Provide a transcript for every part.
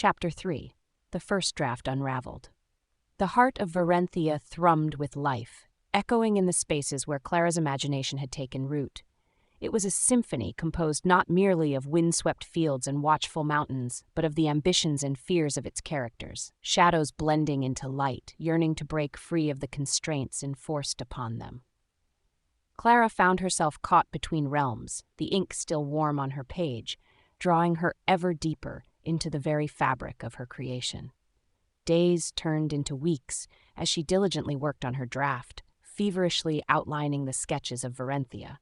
Chapter 3. The First Draft Unraveled. The heart of Varenthia thrummed with life, echoing in the spaces where Clara's imagination had taken root. It was a symphony composed not merely of windswept fields and watchful mountains, but of the ambitions and fears of its characters, shadows blending into light, yearning to break free of the constraints enforced upon them. Clara found herself caught between realms, the ink still warm on her page, drawing her ever deeper into the very fabric of her creation. Days turned into weeks as she diligently worked on her draft, feverishly outlining the sketches of Varenthia.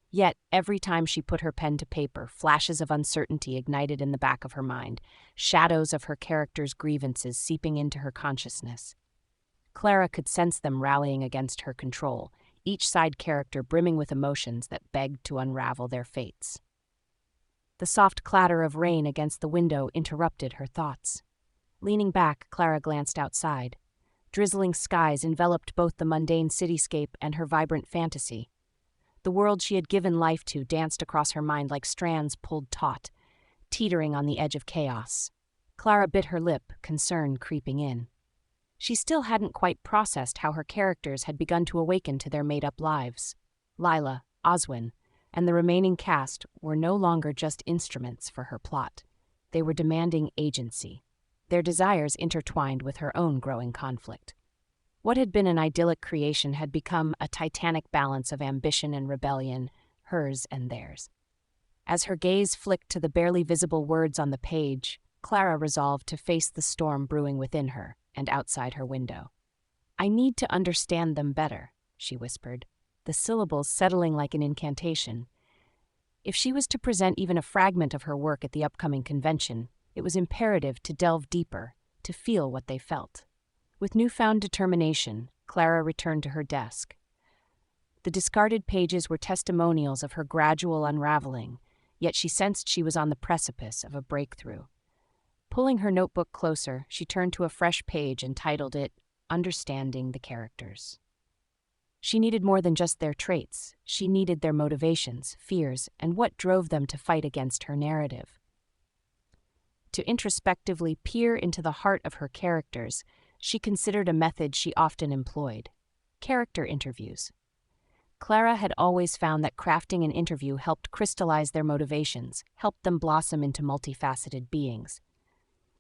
Yet, every time she put her pen to paper, flashes of uncertainty ignited in the back of her mind, shadows of her character's grievances seeping into her consciousness. Clara could sense them rallying against her control, each side character brimming with emotions that begged to unravel their fates. The soft clatter of rain against the window interrupted her thoughts. Leaning back, Clara glanced outside. Drizzling skies enveloped both the mundane cityscape and her vibrant fantasy. The world she had given life to danced across her mind like strands pulled taut, teetering on the edge of chaos. Clara bit her lip, concern creeping in. She still hadn't quite processed how her characters had begun to awaken to their made-up lives. Lila, Oswin, and the remaining cast were no longer just instruments for her plot. They were demanding agency, their desires intertwined with her own growing conflict. What had been an idyllic creation had become a titanic balance of ambition and rebellion, hers and theirs. As her gaze flicked to the barely visible words on the page, Clara resolved to face the storm brewing within her and outside her window. "I need to understand them better," she whispered, the syllables settling like an incantation. If she was to present even a fragment of her work at the upcoming convention, it was imperative to delve deeper, to feel what they felt. With newfound determination, Clara returned to her desk. The discarded pages were testimonials of her gradual unraveling, yet she sensed she was on the precipice of a breakthrough. Pulling her notebook closer, she turned to a fresh page and titled it, "Understanding the Characters." She needed more than just their traits. She needed their motivations, fears, and what drove them to fight against her narrative. To introspectively peer into the heart of her characters, she considered a method she often employed: character interviews. Clara had always found that crafting an interview helped crystallize their motivations, helped them blossom into multifaceted beings.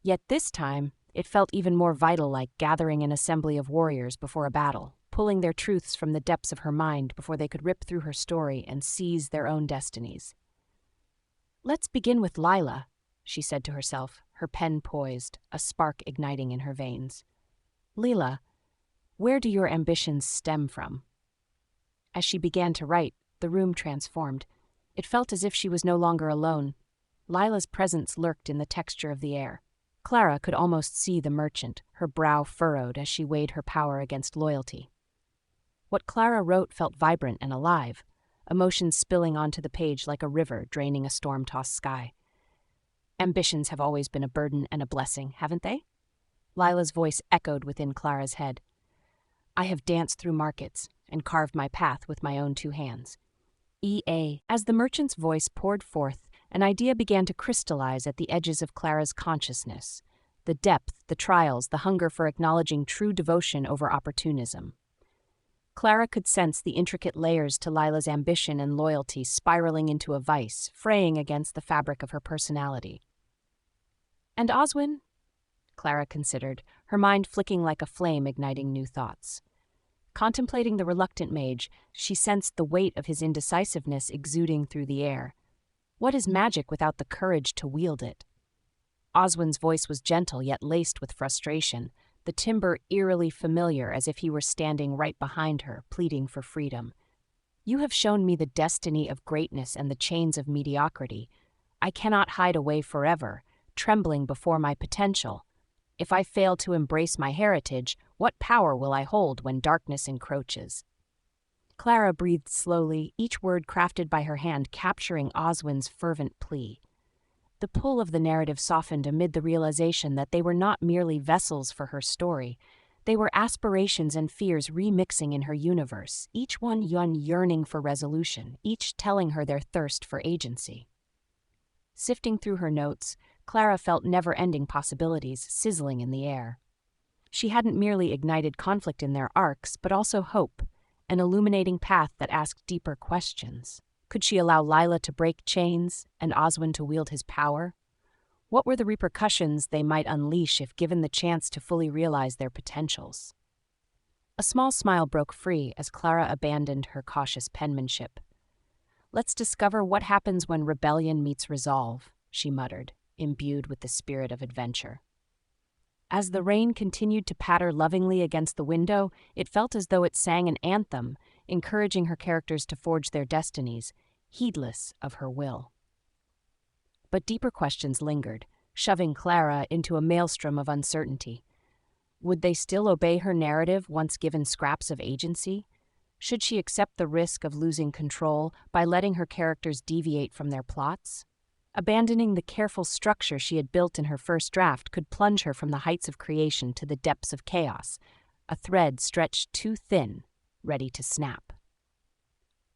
Yet this time, it felt even more vital, like gathering an assembly of warriors before a battle, pulling their truths from the depths of her mind before they could rip through her story and seize their own destinies. "Let's begin with Lila," she said to herself, her pen poised, a spark igniting in her veins. "Lila, where do your ambitions stem from?" As she began to write, the room transformed. It felt as if she was no longer alone. Lila's presence lurked in the texture of the air. Clara could almost see the merchant, her brow furrowed as she weighed her power against loyalty. What Clara wrote felt vibrant and alive, emotions spilling onto the page like a river draining a storm-tossed sky. "Ambitions have always been a burden and a blessing, haven't they?" Lila's voice echoed within Clara's head. "I have danced through markets and carved my path with my own two hands." As the merchant's voice poured forth, an idea began to crystallize at the edges of Clara's consciousness. The depth, the trials, the hunger for acknowledging true devotion over opportunism. Clara could sense the intricate layers to Lila's ambition and loyalty spiraling into a vice, fraying against the fabric of her personality. "And Oswin?" Clara considered, her mind flicking like a flame igniting new thoughts. Contemplating the reluctant mage, she sensed the weight of his indecisiveness exuding through the air. What is magic without the courage to wield it? Oswin's voice was gentle yet laced with frustration, the timbre eerily familiar as if he were standing right behind her, pleading for freedom. "You have shown me the destiny of greatness and the chains of mediocrity. I cannot hide away forever, trembling before my potential. If I fail to embrace my heritage, what power will I hold when darkness encroaches?" Clara breathed slowly, each word crafted by her hand capturing Oswin's fervent plea. The pull of the narrative softened amid the realization that they were not merely vessels for her story. They were aspirations and fears remixing in her universe, each one yearning for resolution, each telling her their thirst for agency. Sifting through her notes, Clara felt never-ending possibilities sizzling in the air. She hadn't merely ignited conflict in their arcs, but also hope, an illuminating path that asked deeper questions. Could she allow Lila to break chains and Oswin to wield his power? What were the repercussions they might unleash if given the chance to fully realize their potentials? A small smile broke free as Clara abandoned her cautious penmanship. "Let's discover what happens when rebellion meets resolve," she muttered, imbued with the spirit of adventure. As the rain continued to patter lovingly against the window, it felt as though it sang an anthem, encouraging her characters to forge their destinies, heedless of her will. But deeper questions lingered, shoving Clara into a maelstrom of uncertainty. Would they still obey her narrative once given scraps of agency? Should she accept the risk of losing control by letting her characters deviate from their plots? Abandoning the careful structure she had built in her first draft could plunge her from the heights of creation to the depths of chaos, a thread stretched too thin, ready to snap.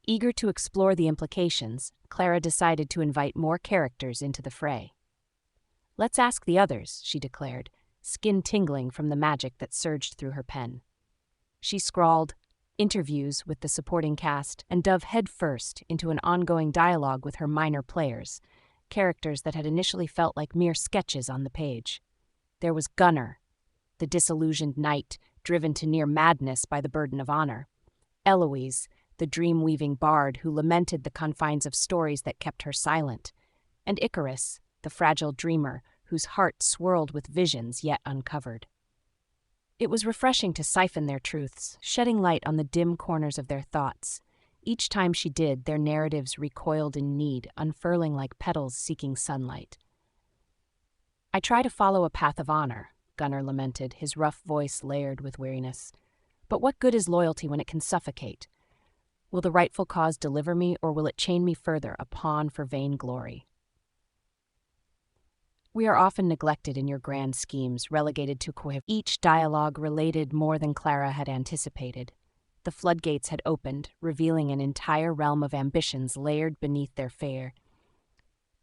Eager to explore the implications, Clara decided to invite more characters into the fray. "Let's ask the others," she declared, skin tingling from the magic that surged through her pen. She scrawled interviews with the supporting cast and dove headfirst into an ongoing dialogue with her minor players, characters that had initially felt like mere sketches on the page. There was Gunnar, the disillusioned knight driven to near madness by the burden of honor. Eloise, the dream-weaving bard who lamented the confines of stories that kept her silent. And Icarus, the fragile dreamer whose heart swirled with visions yet uncovered. It was refreshing to siphon their truths, shedding light on the dim corners of their thoughts. Each time she did, their narratives recoiled in need, unfurling like petals seeking sunlight. "I try to follow a path of honor," Gunnar lamented, his rough voice layered with weariness. "But what good is loyalty when it can suffocate? Will the rightful cause deliver me, or will it chain me further, a pawn for vain glory? We are often neglected in your grand schemes, relegated to Each dialogue related more than Clara had anticipated. The floodgates had opened, revealing an entire realm of ambitions layered beneath their fare.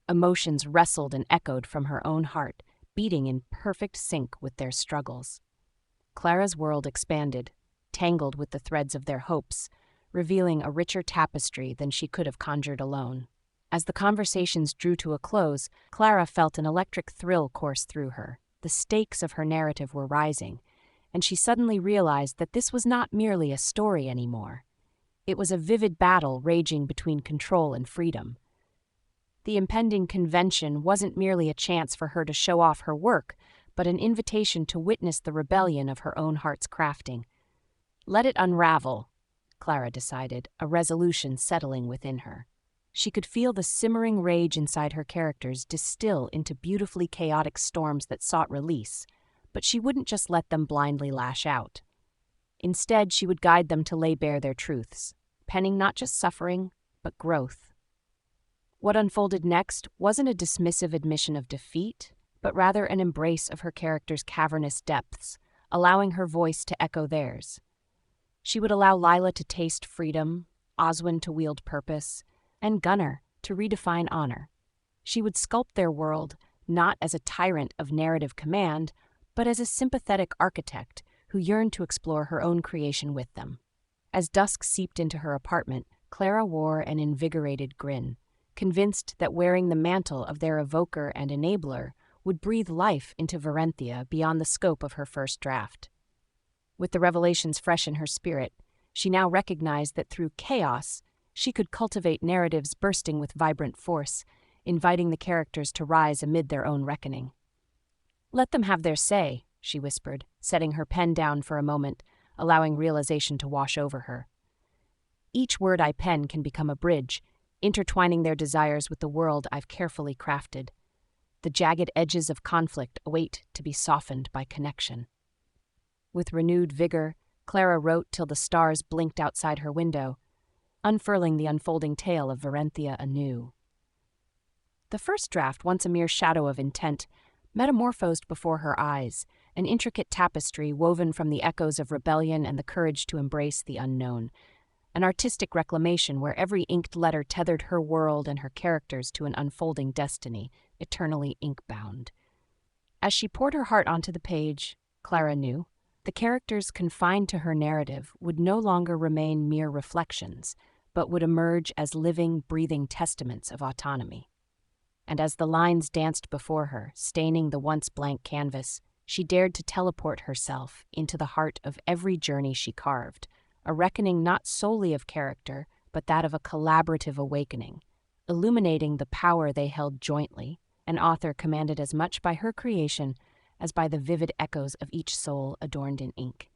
Emotions wrestled and echoed from her own heart, beating in perfect sync with their struggles. Clara's world expanded, tangled with the threads of their hopes, revealing a richer tapestry than she could have conjured alone. As the conversations drew to a close, Clara felt an electric thrill course through her. The stakes of her narrative were rising, and she suddenly realized that this was not merely a story anymore. It was a vivid battle raging between control and freedom. The impending convention wasn't merely a chance for her to show off her work, but an invitation to witness the rebellion of her own heart's crafting. Let it unravel, Clara decided, a resolution settling within her. She could feel the simmering rage inside her characters distill into beautifully chaotic storms that sought release, but she wouldn't just let them blindly lash out. Instead, she would guide them to lay bare their truths, penning not just suffering, but growth. What unfolded next wasn't a dismissive admission of defeat, but rather an embrace of her character's cavernous depths, allowing her voice to echo theirs. She would allow Lila to taste freedom, Oswin to wield purpose, and Gunnar to redefine honor. She would sculpt their world not as a tyrant of narrative command, but as a sympathetic architect who yearned to explore her own creation with them. As dusk seeped into her apartment, Clara wore an invigorated grin, convinced that wearing the mantle of their evoker and enabler would breathe life into Varenthia beyond the scope of her first draft. With the revelations fresh in her spirit, she now recognized that through chaos, she could cultivate narratives bursting with vibrant force, inviting the characters to rise amid their own reckoning. "Let them have their say," she whispered, setting her pen down for a moment, allowing realization to wash over her. "Each word I pen can become a bridge, intertwining their desires with the world I've carefully crafted. The jagged edges of conflict await to be softened by connection." With renewed vigor, Clara wrote till the stars blinked outside her window, unfurling the unfolding tale of Varenthia anew. The first draft, once a mere shadow of intent, metamorphosed before her eyes, an intricate tapestry woven from the echoes of rebellion and the courage to embrace the unknown, an artistic reclamation where every inked letter tethered her world and her characters to an unfolding destiny, eternally ink-bound. As she poured her heart onto the page, Clara knew, the characters confined to her narrative would no longer remain mere reflections, but would emerge as living, breathing testaments of autonomy. And as the lines danced before her, staining the once blank canvas, she dared to teleport herself into the heart of every journey she carved, a reckoning not solely of character, but that of a collaborative awakening, illuminating the power they held jointly, an author commanded as much by her creation as by the vivid echoes of each soul adorned in ink.